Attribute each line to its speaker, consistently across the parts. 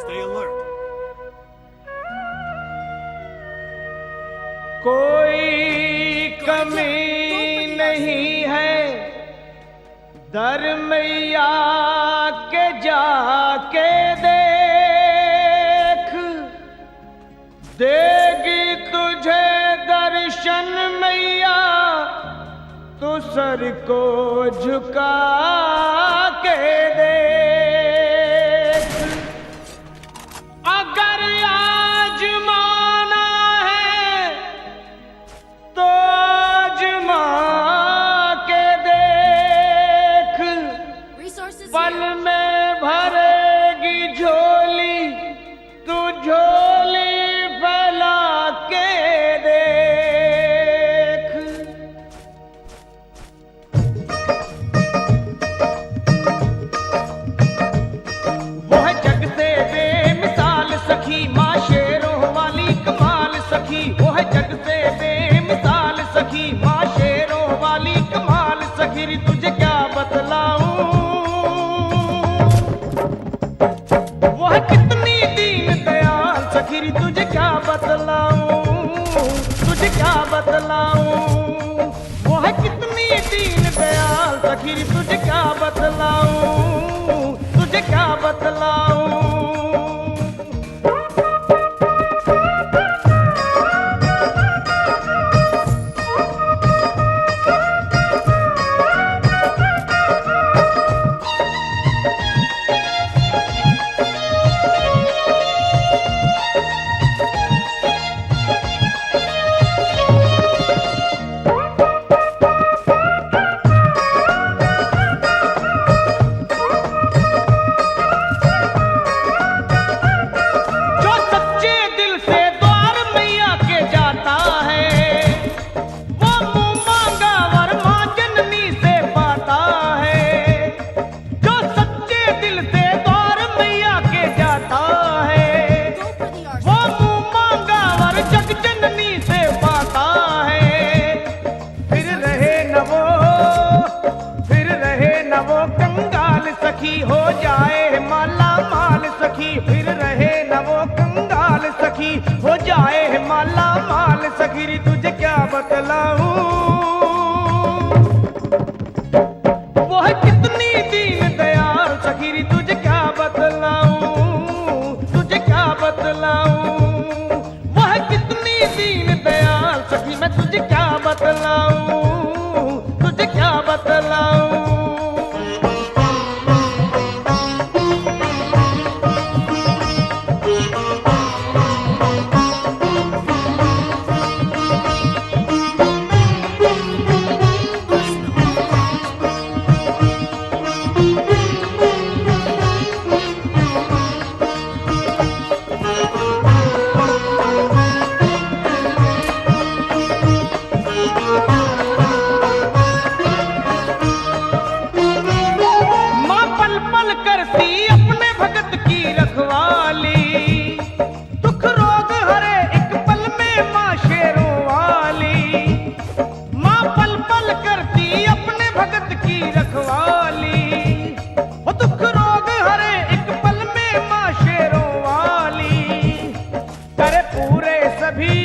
Speaker 1: Stay alert.
Speaker 2: कोई कमी नहीं है दर मैया के जाके देख, देगी तुझे दर्शन मैया तू सर को झुका के देख। अगर आज माना है तो आजमा के देख, पल में भरेगी झोली तू झोली फैला के देख। वो है जग से बेमिसाल सखी माँ शेरों वाली कमाल सखी, वो है जग से बेमिसाल सखी माँ शेरों वाली कमाल सखी। तुझे क्या बतलाऊं वो है कितनी दीन दयाल सखी, तुझे क्या बतलाऊं, तुझे क्या बतलाऊं। वो है कितनी दीन दयाल सखी, तुझे क्या बतलाऊं, तुझे क्या बतलाऊं। जो सच्चे दिल से द्वार मैया के जाता है वो मुंह मांगा वर मां जननी से पाता है। जो सच्चे दिल से द्वार मैया के जाता है वो मुंह मांगा वर जग जननी से पाता है। फिर रहे न वो, फिर रहे न वो कंगाल सखी, हो जाए माला माल सखी। फिर रहे न वो कंगाल सखी, हो जाए माला माल सखी। तुझे क्या बतलाऊं वो है कितनी दीन दयाल सखी, तुझे क्या बतलाऊं, तुझे क्या बतलाऊं। वो है कितनी दीन दयाल सखी, मैं तुझे क्या बतलाऊं, तुझे क्या बतलाऊं। माँ पल पल करती अपने भगत की रखवाली, दुख रोग हरे एक पल में माँ शेरों वाली। माँ पल पल करती अपने भगत की रखवाली, वो दुख रोग हरे एक पल में माँ शेरों वाली। करे पूरे सभी,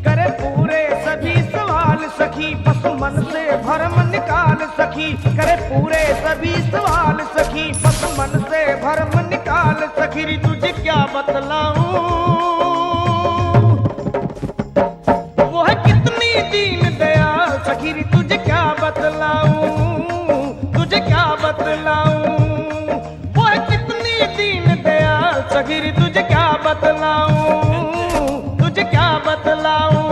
Speaker 2: करे पूरे सभी सवाल सखी, बस मन से भरम निकाल सखी। करे पूरे सभी सवाल सखी, बस मन से भरम निकाल सखी। तुझे क्या बतलाऊं वो है कितनी दीन दयाल सखी, तुझे क्या बतलाऊं, तुझे क्या बतलाऊं। वो है कितनी दीन दयाल सखी, तुझे क्या बतलाऊं, तुझे क्या बतलाऊं।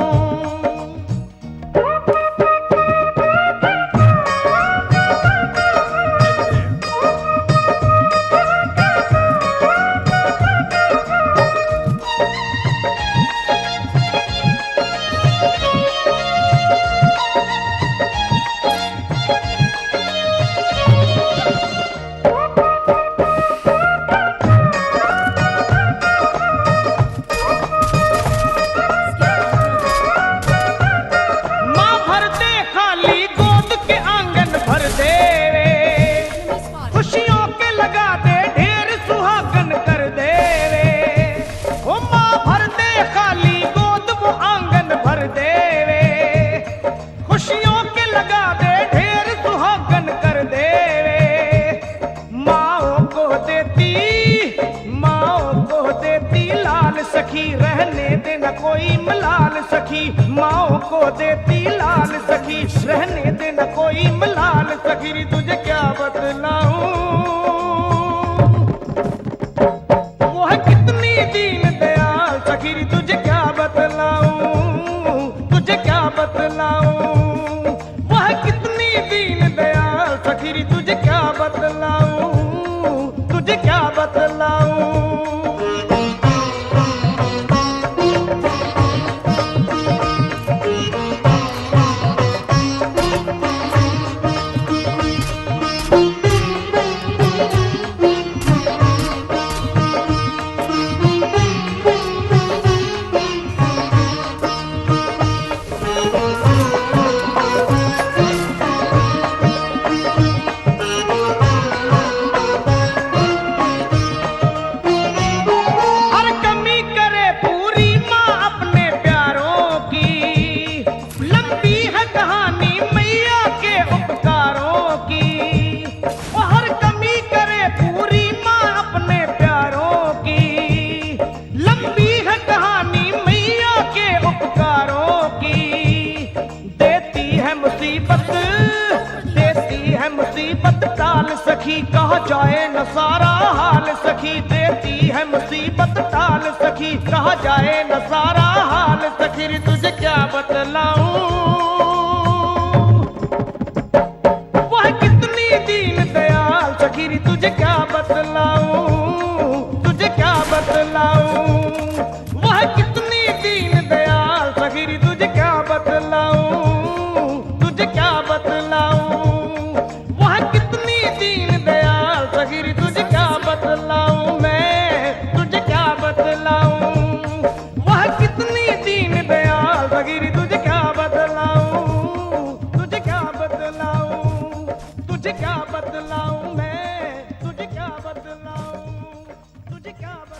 Speaker 2: सखी, माओ को देती लाल सखी, रहने दे न कोई मलाल सखी, रे तुझे क्या बतलाऊं वो है कितनी दीन दयाल सखी, रे तुझे क्या बतलाऊं, तुझे क्या बतलाऊं वो है कितनी दीन दयाल सखी, रे तुझे क्या बतलाऊं, तुझे क्या बतलाऊं। मुसीबत टाल सखी, कहा जाए न सारा हाल सखी, देती है मुसीबत टाल सखी, कहा जाए न सारा हाल सखी, रे तुझे क्या बतलाऊं वह कितनी दीन दयाल सखी, रे तुझे क्या बतलाऊं, तुझे क्या बतलाऊं वह कितनी दीन दयाल सखी, रे तुझे क्या बतलाऊं।